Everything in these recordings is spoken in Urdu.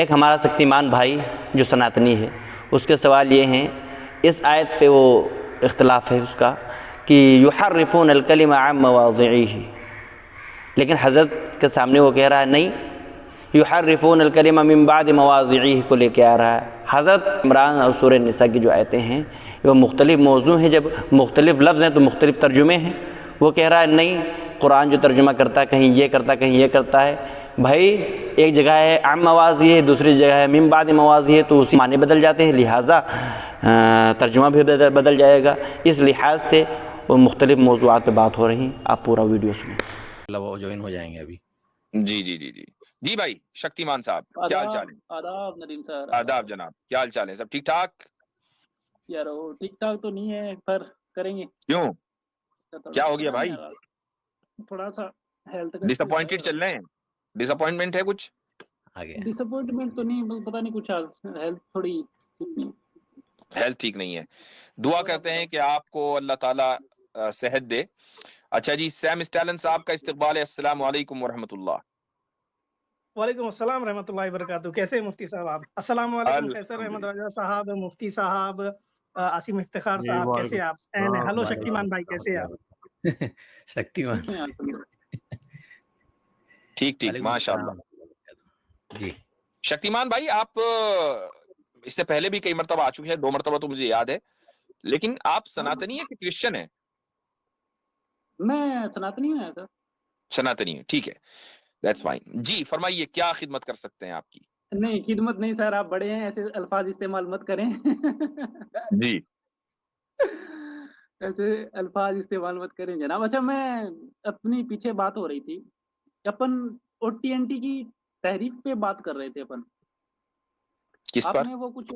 ایک ہمارا شکتیمان بھائی جو سناتنی ہے، اس کے سوال یہ ہیں، اس آیت پہ وہ اختلاف ہے اس کا کہ یحرفون الکلم عن مواضعہ، لیکن حضرت کے سامنے وہ کہہ رہا ہے نہیں، یحرفون الکلم من بعد مواضعہ کو لے کے آ رہا ہے۔ حضرت عمران اور سورہ نساء کی جو آیتیں ہیں وہ مختلف موضوع ہیں، جب مختلف لفظ ہیں تو مختلف ترجمے ہیں۔ وہ کہہ رہا ہے نہیں، قرآن جو ترجمہ کرتا ہے کہیں یہ کرتا ہے کہیں یہ کرتا ہے۔ بھائی ایک جگہ ہے عن مواضعہ، دوسری جگہ ہے من بعد مواضعہ، تو اسی معنی بدل جاتے ہیں، لہٰذا ترجمہ بھی بدل جائے گا۔ اس لحاظ سے وہ مختلف موضوعات پہ بات ہو رہی ہیں، آپ پورا ویڈیو سنیں۔ وہ جوائن ہو جائیں گے ابھی۔ جی جی جی جی جی بھائی شکتیمان صاحب، کیا حال چال ہے؟ آداب ندیم صاحب۔ آداب جناب، کیا حال چال ہے؟ سب ٹھیک ٹھاک؟ یار وہ ٹھیک ٹھاک تو نہیں ہے، پر کریں گے۔ کیوں، کیا ہو گیا بھائی؟ تھوڑا سا ہیلتھ کا ڈس اپوائنٹڈ چل رہے ہیں؟ ڈس اپوائنٹمنٹ ہے کچھ؟ آگے ڈس اپوائنٹمنٹ تو نہیں، پتہ نہیں کچھ ہیلتھ تھوڑی ہیلتھ ٹھیک نہیں ہے، دعا کرتے ہیں کہ آپ کو اللہ تعالیٰ صحت دے۔ اچھا جی، سیم اسٹیلن صاحب کا استقبال ہے۔ السلام علیکم ورحمۃ اللہ۔ وعلیکم السلام رحمۃ اللہ وبرکاتہ۔ کیسے ہیں مفتی صاحب آپ؟ السلام علیکم فیصل احمد رضا صاحب، مفتی صاحب، عاصم افتخار صاحب، کیسے ہیں آپ؟ ہلو شکتیمان بھائی، کیسے ہیں آپ؟ شکتیمان ٹھیک ٹھیک، ماشاء اللہ۔ جی شکتیمان بھائی، آپ اس سے پہلے بھی کئی مرتبہ آ چکے ہیں، 2 مرتبہ تو مجھے یاد ہے، لیکن آپ سناتنی ہیں کہ کرسچن ہیں؟ میں سناتنی ہوں سر۔ سناتنی ہیں، ٹھیک ہے، دیٹس فائن۔ جی فرمائیے، کیا خدمت کر سکتے ہیں آپ کی؟ نہیں خدمت نہیں سر، آپ بڑے ہیں، ایسے الفاظ استعمال مت کریں۔ جی ایسے الفاظ استعمال مت کریں جناب۔ اچھا، میں اپنی پیچھے بات ہو رہی تھی، اپن او ٹی این ٹی کی تحریف پہ بات کر رہے تھے اپن۔ کس آپ پر؟ نے وہ کچھ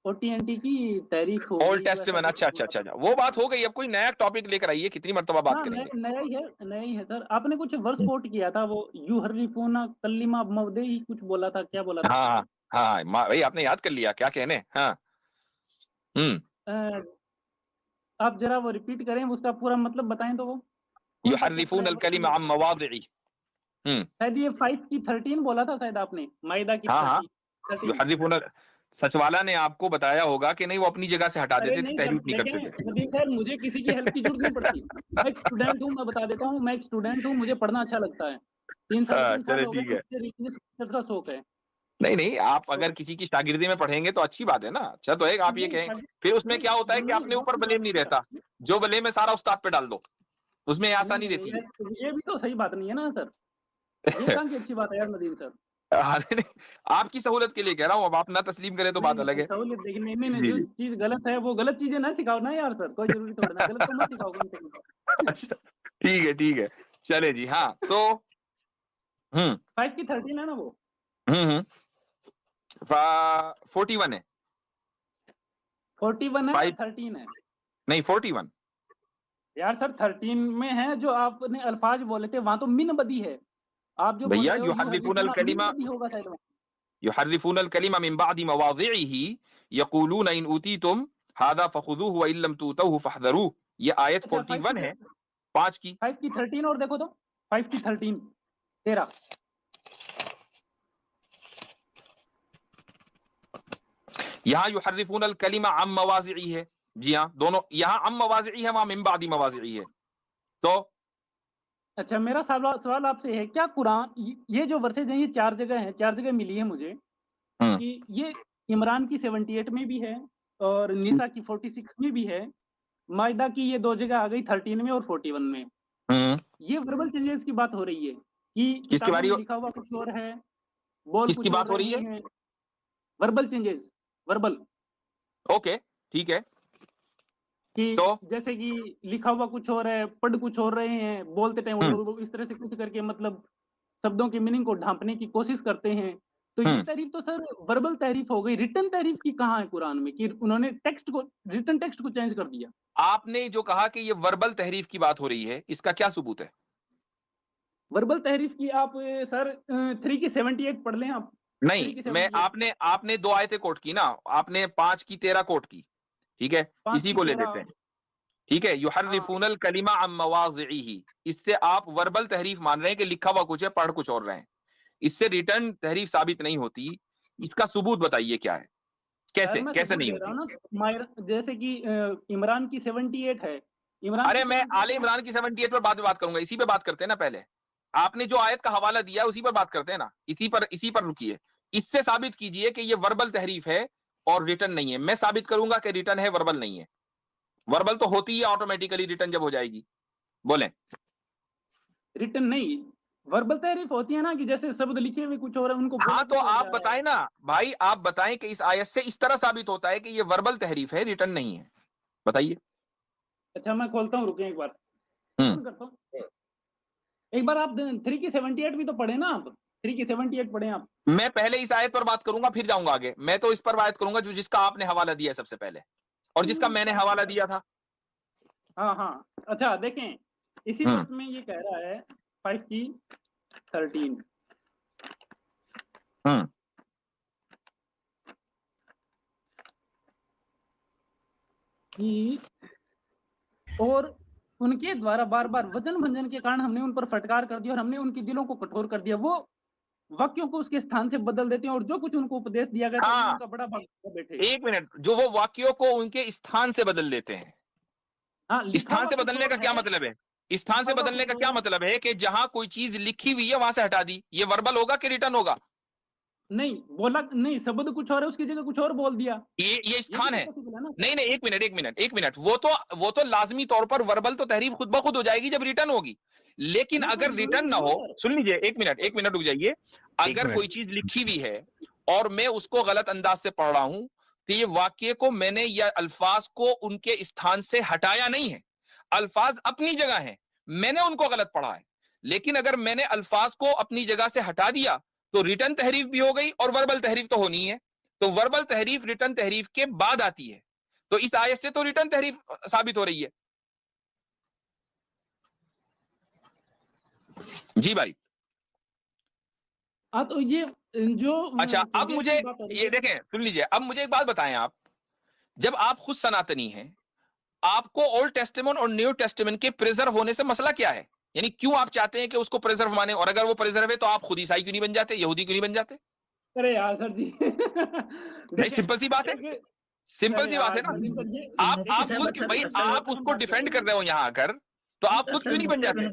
او ٹی این ٹی کی تحریف ہو اولڈ ٹیسٹمنٹ، اچھا، وہ بات ہو گئی، اب کوئی نیا ٹاپک لے کر آئیے، کتنی مرتبہ بات کریں گے؟ نیا ہی ہے سر۔ آپ نے کچھ ورس کوٹ کیا تھا، وہ یحرفون کلمہ مواضعہ کچھ بولا تھا، کیا بولا تھا؟ ہاں ہاں بھائی، آپ نے یاد کر لیا، کیا کہنے؟ ہاں آپ ذرا وہ ریپیٹ کریں، اس کا پورا مطلب بتائیں تو۔ وہ یحرفون الکلم عن مواضعہ، شاید یہ 5 کی 13 بولا تھا شاید آپ نے، مائدہ کی ہاں 13۔ یحرفون، سچ والا نے آپ کو بتایا ہوگا کہ نہیں، وہ اپنی جگہ سے ہٹا دیتے تھے، تحریف نہیں کرتے تھے۔ ندیم صاحب، مجھے کسی کی ہیلپ کی ضرورت نہیں پڑتی، میں ایک اسٹوڈنٹ ہوں، میں بتا دیتا ہوں، میں ایک اسٹوڈنٹ ہوں، مجھے پڑھنا اچھا لگتا ہے، 3 سال ہو گئے، مجھے کا شوق ہے۔ نہیں، آپ اگر کسی کی شاگردی میں پڑھیں گے تو اچھی بات ہے نا۔ اچھا تو ایک آپ یہ کہیں، پھر اس میں کیا ہوتا ہے کہ اپنے اوپر بلیم نہیں رہتا، جو بلیم ہے سارا استاد پہ ڈال دو، اس میں آسانی رہتی ہے۔ یہ بھی تو صحیح بات نہیں ہے نا سر، یہ کہاں کی اچھی بات ہے یار ندیم سر۔ آپ کی سہولت کے لیے کہہ رہا ہوں، اب آپ نہ تسلیم کریں تو بات الگ ہے۔ سہولت دیکھنے نہیں، جو چیز غلط ہے وہ غلط چیزیں نہ سکھاؤ نا یار سر، کوئی ضروری تھوڑا نا، غلط تو مت سکھاؤ کم سے کم۔ ٹھیک ہے، چلے جی، ہاں تو 5 کی 13 ہے نا وہ؟ 41 ہے۔ 41 ہے یا 13 ہے؟ نہیں 41 یار سر 13 میں ہے، جو آپ نے الفاظ بولے تھے وہاں تو من بدی ہے، آپ جو بول بھیا رہے ہو یحرفون الکلمہ، من بدی ہوگا شاید وہاں۔ یحرفون الکلمہ من بعد مواضعہ یقولون ان اوتیتم ھذا فخذوہ وان لم تؤتوہ فاحذروہ، یہ آیت 41 ہے 5 کی۔ 5 کی 13 اور دیکھو تو، 5 کی 13 یہاں یحرفون الکلمہ عن مواضعہ ہے، جی ہاں دونوں، یہاں عن مواضعہ ہے، وہاں من بعد مواضعہ ہے۔ تو اچھا، میرا سوال آپ سے ہے، کیا قرآن یہ جو ورسز ہیں یہ 4 جگہ ہیں، 4 جگہ ملی ہے مجھے کہ یہ عمران کی 78 میں بھی ہے اور نساء کی 46 میں بھی ہے، مائدہ کی یہ 2 جگہ آ گئی 13 میں اور 41 میں۔ یہ وربل چینجز کی بات ہو رہی ہے کہ کتابوں میں لکھا ہوا کچھ اور ہے، بول کچھ اور رہے ہیں۔ وربل چینجز، وربل، اوکے ٹھیک ہے، کہ جیسے کہ لکھا ہوا کچھ اور ہے، پڑھ کچھ اور رہے ہیں، بولتے ٹائم اس طرح سے کچھ کر کے مطلب شبدوں کی میننگ کو ڈھانپنے کی کوشش کرتے ہیں، تو یہ تحریف تو سر وربل تحریف ہو گئی۔ ریٹن تحریف کی کہاں ہے قرآن میں کہ انہوں نے ریٹن ٹیکسٹ کو چینج کر دیا؟ آپ نے جو کہا کہ یہ وربل تحریف کی بات ہو رہی ہے، اس کا کیا ثبوت ہے؟ وربل تحریف کی آپ سر 3 کی 78 پڑھ لیں آپ۔ نہیں، میں آپ نے 2 آیتیں کوٹ کی نا، آپ نے 5 کی 13 کوٹ کی، ٹھیک ہے، اسی کو لے لیتے ہیں، ٹھیک ہے۔ یحرفون الکلمہ عن مواضعہ، اس سے آپ وربل تحریف مان رہے ہیں کہ لکھا ہوا کچھ ہے، پڑھ کچھ اور رہے ہیں، اس سے ریٹرن تحریف ثابت نہیں ہوتی۔ اس کا ثبوت بتائیے کیا ہے، کیسے میں کیسے ثبوت نہیں دے رہا ہوتی؟ ہوں نا، جیسے کہ عمران کی 78 ہے، عمران ارے کی میں 78 آل عمران کی 78 پر بعد میں بات کروں گا، اسی پہ بات کرتے ہیں نا پہلے. آپ نے جو آیت کا حوالہ دیا اسی پر بات کرتے ہیں نا، اسی پر رکیے. اس سے ثابت کیجئے کہ یہ وربل تحریف ہے اور ریٹن نہیں ہے. میں ثابت کروں گا کہ ریٹن ہے، وربل نہیں ہے. وربل تو ہوتی ہے آٹومیٹیکلی ریٹن جب ہو جائے گی. بولیں. ریٹن نہیں، وربل تحریف ہوتی ہے نا کہ جیسے شبد لکھے ہوئے کچھ اور ہیں، ان کو بولا ہاں تو کچھ اور آپ جا رہا ہے. بتائیں نا بھائی، آپ بتائیں کہ اس آیت سے اس طرح ثابت ہوتا ہے کہ یہ وربل تحریف ہے، ریٹن نہیں ہے. بتائیے. اچھا میں کھولتا ہوں، رکیں ایک بار کرتا ہوں. ایک بار آپ 3 کی 78 بھی تو پڑھیں نا، آپ 3 کی 78 پڑھیں آپ. میں پہلے اس آیت پر بات کروں گا پھر جاؤں گا آگے. میں تو اس پر بات کروں گا جس کا آپ نے حوالہ دیا ہے سب سے پہلے، اور جس کا میں نے حوالہ دیا تھا. ہاں ہاں اچھا دیکھیں، اسی ہوں وقت میں یہ کہہ رہا ہے 5 کی 13 ہوں کہ اور ان کے دوارا بار بار وزن بھنجن کے کارن ہم نے ان پر فٹکار کر دیا اور ہم نے ان کے دلوں کو کٹور کر دیا. وہ واقعوں کو اس کے استھان سے بدل دیتے ہیں اور جو کچھ ان کو اپدیش دیا گیا تھا ہاں ان کا بڑا بھاگ بیٹھے. ایک منٹ، جو وہ واقعوں کو ان کے استھان سے بدل دیتے ہیں. ہاں لکھا استھان ہوا سے کچھ بدلنے اور کا کیا ہے، مطلب ہے؟ استھان سے لکھا ہوا بدلنے کچھ کا اور کیا ہے. مطلب ہے کہ جہاں کوئی چیز لکھی ہوئی ہے وہاں سے ہٹا دی. یہ وربل ہوگا کہ ریٹرن ہوگا؟ نہیں بولا نہیں، شبد کچھ اور ہے، اس کی جگہ کچھ اور بول دیا. یہ یہ بھی استھان تو ہے. possible ہے نا. نہیں نہیں، ایک منٹ. وہ تو لازمی طور پر وربل تو تحریف خود بخود ہو جائے گی جب ریٹرن ہوگی. لیکن اگر ریٹرن نہ ہو، سن لیجئے ایک منٹ رک جائیے. اگر کوئی چیز لکھی ہوئی ہے اور میں اس کو غلط انداز سے پڑھ رہا ہوں تو یہ واقعے کو میں نے یا الفاظ کو ان کے استھان سے ہٹایا نہیں ہے. الفاظ اپنی جگہ ہیں، میں نے ان کو غلط پڑھا ہے. لیکن اگر میں نے الفاظ کو اپنی جگہ سے ہٹا دیا تو ریٹرن تحریف بھی ہو گئی اور وربل تحریف تو ہونی ہے. تو وربل تحریف ریٹرن تحریف کے بعد آتی ہے. تو اس آیت سے تو ریٹرن تحریف ثابت ہو رہی ہے. جی بھائی. ہاں تو یہ جو اچھا اب مجھے بات ہو رہی یہ ہے، دیکھیں، سن لیجئے، اب مجھے ایک بات بتائیں. آپ جب آپ خود سناتنی ہیں، آپ کو اولڈ ٹیسٹمنٹ اور نیو ٹیسٹمنٹ کے پریزرو ہونے سے مسئلہ کیا ہے؟ یعنی کیوں آپ چاہتے ہیں کہ اس کو پریزرو مانے؟ اور اگر وہ پریزرو ہے تو آپ خود عیسائی کیوں نہیں بن جاتے، یہودی کیوں نہیں بن جاتے؟ ارے یار سر جی بھائی سمپل سی بات ہے، سمپل سی بات ہے نا. آپ خود بھائی آپ اس کو ڈیفینڈ کر رہے ہو یہاں آ کر، تو آپ خود کیوں نہیں بن جاتے؟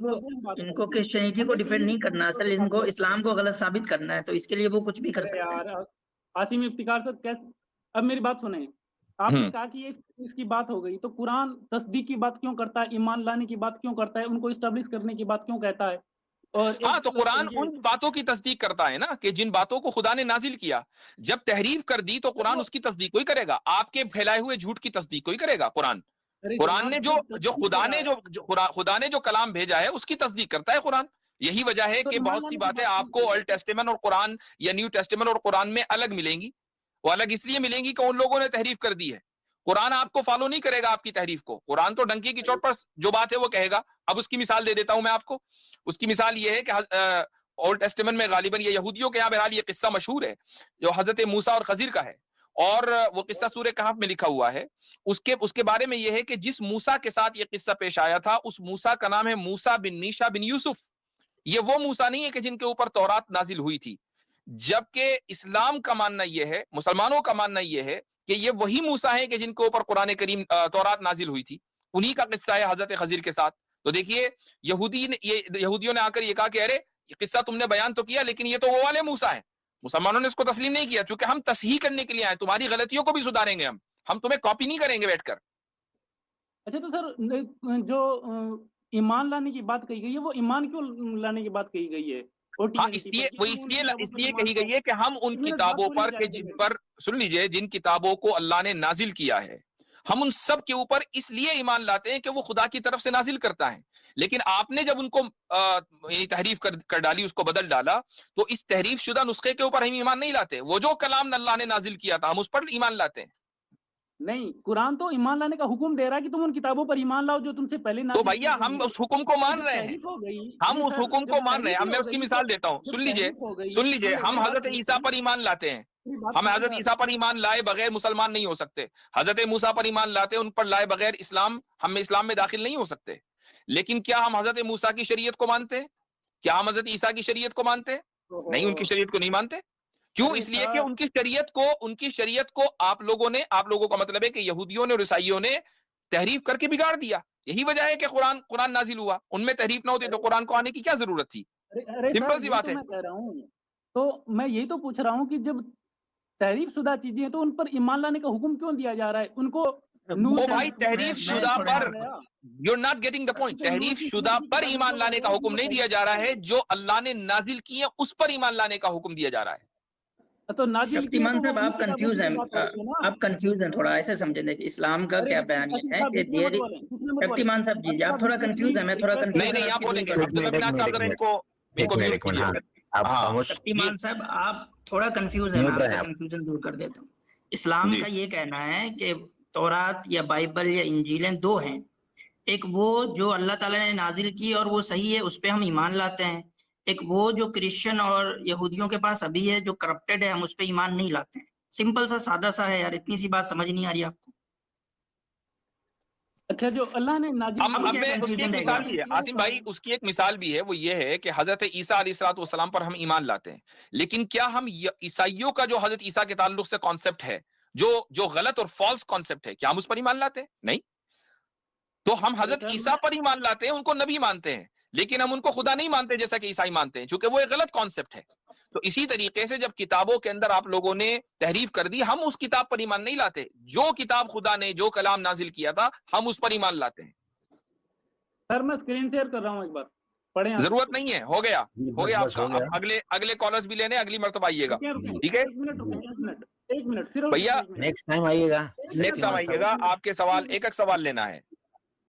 ان کو کرسچینٹی کو ڈیفینڈ نہیں کرنا، اصل ان کو اسلام کو غلط ثابت کرنا ہے، تو اس کے لیے وہ کچھ بھی کر سکتے ہیں. یار عاصم افتخار صاحب کیسے، اب میری بات سنیں. آپ نے کہا کہ یہ اس کی بات ہو گئی، تو قرآن تصدیق کی بات کیوں کرتا ہے، ایمان لانے کی بات کیوں کرتا ہے، ان کو اسٹیبلش کرنے کی بات کیوں کہتا ہے؟ اور ہاں تو قرآن ان باتوں کی تصدیق کرتا ہے نا کہ جن باتوں کو خدا نے نازل کیا. جب تحریف کر دی تو قرآن اس کی تصدیق کوئی کرے گا، آپ کے پھیلائے ہوئے جھوٹ کی تصدیق کوئی کرے گا. قرآن نے خدا نے جو کلام بھیجا ہے اس کی تصدیق کرتا ہے قرآن. یہی وجہ ہے کہ بہت سی باتیں آپ کو اولڈ ٹیسٹمنٹ اور قرآن یا نیو ٹیسٹمنٹ اور قرآن میں الگ ملیں گی. وہ الگ اس لیے ملیں گی کہ ان لوگوں نے تحریف کر دی ہے. قرآن آپ کو فالو نہیں کرے گا آپ کی تحریف کو. قرآن تو ڈنکی کی چوٹ پر جو بات ہے وہ کہے گا. اب اس کی مثال دے دیتا ہوں میں آپ کو. اس کی مثال یہ ہے کہ اولڈ ٹیسٹمنٹ میں غالباً یہ یہودیوں کے یہاں بہرحال یہ قصہ مشہور ہے جو حضرت موسیٰ اور خضر کا ہے، اور وہ قصہ سورہ کہف میں لکھا ہوا ہے. اس کے بارے میں یہ ہے کہ جس موسیٰ کے ساتھ یہ قصہ پیش آیا تھا اس موسیٰ کا نام ہے موسیٰ بن میشا بن یوسف. یہ وہ موسیٰ نہیں ہے کہ جن کے اوپر تورات نازل ہوئی تھی. جبکہ اسلام کا ماننا یہ ہے، مسلمانوں کا ماننا یہ ہے کہ یہ وہی موسیٰ ہیں کہ جن کے اوپر قرآن کریم تورات نازل ہوئی تھی. انہی کا قصہ ہے حضرت خضر کے ساتھ. تو دیکھیے یہودیوں نے آ کر یہ کہا کہ ارے یہ قصہ تم نے بیان تو کیا لیکن یہ تو وہ والے موسیٰ ہیں. مسلمانوں نے اس کو تسلیم نہیں کیا، چونکہ ہم تصحیح کرنے کے لیے آئے، تمہاری غلطیوں کو بھی سدھاریں گے، ہم تمہیں کاپی نہیں کریں گے بیٹھ کر. اچھا تو سر جو ایمان لانے کی بات کہی گئی ہے، وہ ایمان کیوں لانے کی بات کہی گئی ہے؟ ہاں اس لیے کہی گئی ہے کہ ہم ان کتابوں پر کہ جن پر، سن لیجئے، جن کتابوں کو اللہ نے نازل کیا ہے ہم ان سب کے اوپر اس لیے ایمان لاتے ہیں کہ وہ خدا کی طرف سے نازل کرتا ہے. لیکن آپ نے جب ان کو تحریف کر ڈالی، اس کو بدل ڈالا، تو اس تحریف شدہ نسخے کے اوپر ہم ایمان نہیں لاتے. وہ جو کلام اللہ نے نازل کیا تھا ہم اس پر ایمان لاتے ہیں. نہیں، قرآن تو ایمان لانے کا حکم دے رہا ہے کہ تم ان کتابوں پر ایمان لاؤ جو تم سے پہلے تو بھیا ہم اس حکم کو مان رہے ہیں، ہم اس حکم کو مان رہے ہیں. اب میں اس کی مثال دیتا ہوں، سن لیجئے. ہم حضرت عیسیٰ پر ایمان لاتے ہیں. ہم حضرت عیسیٰ پر ایمان لائے بغیر مسلمان نہیں ہو سکتے. حضرت موسیٰ پر ایمان لاتے ہیں، ان پر لائے بغیر ہم اسلام میں داخل نہیں ہو سکتے. لیکن کیا ہم حضرت موسیٰ کی شریعت کو مانتے ہیں؟ کیا ہم حضرت عیسیٰ کی شریعت کو مانتے ہیں؟ نہیں، ان کی شریعت کو نہیں مانتے. کیوں؟ اس لیے کہ ان کی شریعت کو آپ لوگوں کا مطلب ہے کہ یہودیوں نے اور عیسائیوں نے تحریف کر کے بگاڑ دیا. یہی وجہ ہے کہ قرآن نازل ہوا. ان میں تحریف نہ ہوتی تو قرآن کو آنے کی کیا ضرورت تھی؟ سمپل سی بات ہے. میں کہہ رہا ہوں تو میں یہی تو پوچھ رہا ہوں کہ جب تحریف شدہ چیزیں ہیں تو ان پر ایمان لانے کا حکم کیوں دیا جا رہا ہے؟ ان کو بھائی تحریف شدہ پر you are not getting the point. تحریف شدہ پر ایمان لانے کا حکم نہیں دیا جا رہا ہے، جو اللہ نے نازل کی ہے اس پر ایمان لانے کا حکم دیا جا رہا ہے. تو نازل شکتیمان صاحب آپ کنفیوز ہیں، آپ کنفیوز ہیں تھوڑا. ایسے سمجھیں کہ اسلام کا کیا بیان ہے کہ شکتیمان صاحب جی آپ تھوڑا کنفیوز ہیں، میں تھوڑا کنفیوز نہیں آپ بولیں گے. شکتیمان صاحب آپ تھوڑا کنفیوز ہیں، میں کنفیوژن دور کر دیتا ہوں. اسلام کا یہ کہنا ہے کہ تورات یا بائبل یا انجیلیں دو ہیں. ایک وہ جو اللہ تعالیٰ نے نازل کی اور وہ صحیح ہے، اس پہ ہم ایمان لاتے ہیں. ایک وہ جو کرسچن اور یہودیوں کے پاس ابھی ہے جو کرپٹڈ ہے، ہم اس پہ ایمان نہیں لاتے ہیں. سمپل سا سادہ سا ہے یار، اتنی سی بات سمجھ نہیں آ رہی آپ کو؟ اچھا جو اللہ نے اب میں اس کی ایک مثال بھی ہے عاصم بھائی، اس کی ایک مثال بھی ہے، وہ یہ ہے کہ حضرت عیسیٰ علیہ الصلوۃ والسلام پر ہم ایمان لاتے ہیں، لیکن کیا ہم عیسائیوں کا جو حضرت عیسیٰ کے تعلق سے کانسیپٹ ہے، جو غلط اور فالس کانسیپٹ ہے، کیا ہم اس پر ایمان لاتے ہیں؟ نہیں. تو ہم حضرت عیسیٰ پر ایمان لاتے ہیں، ان کو نبی مانتے ہیں، لیکن ہم ان کو خدا نہیں مانتے جیسا کہ عیسائی مانتے ہیں، چونکہ وہ ایک غلط کانسیپٹ ہے. تو اسی طریقے سے جب کتابوں کے اندر آپ لوگوں نے تحریف کر دی، ہم اس کتاب پر ایمان نہیں لاتے. جو کتاب خدا نے جو کلام نازل کیا تھا ہم اس پر ایمان لاتے ہیں. سر میں اسکرین شیئر کر رہا ہوں، ایک بار پڑھیں. ضرورت نہیں ہے، ہو گیا آپ کا. اگلے کالرز بھی لینے، اگلی مرتبہ آئیے گا، ٹھیک ہے ایک منٹ بھیا، نیکسٹ ٹائم آئیے گا. آپ کے سوال ایک سوال لینا ہے.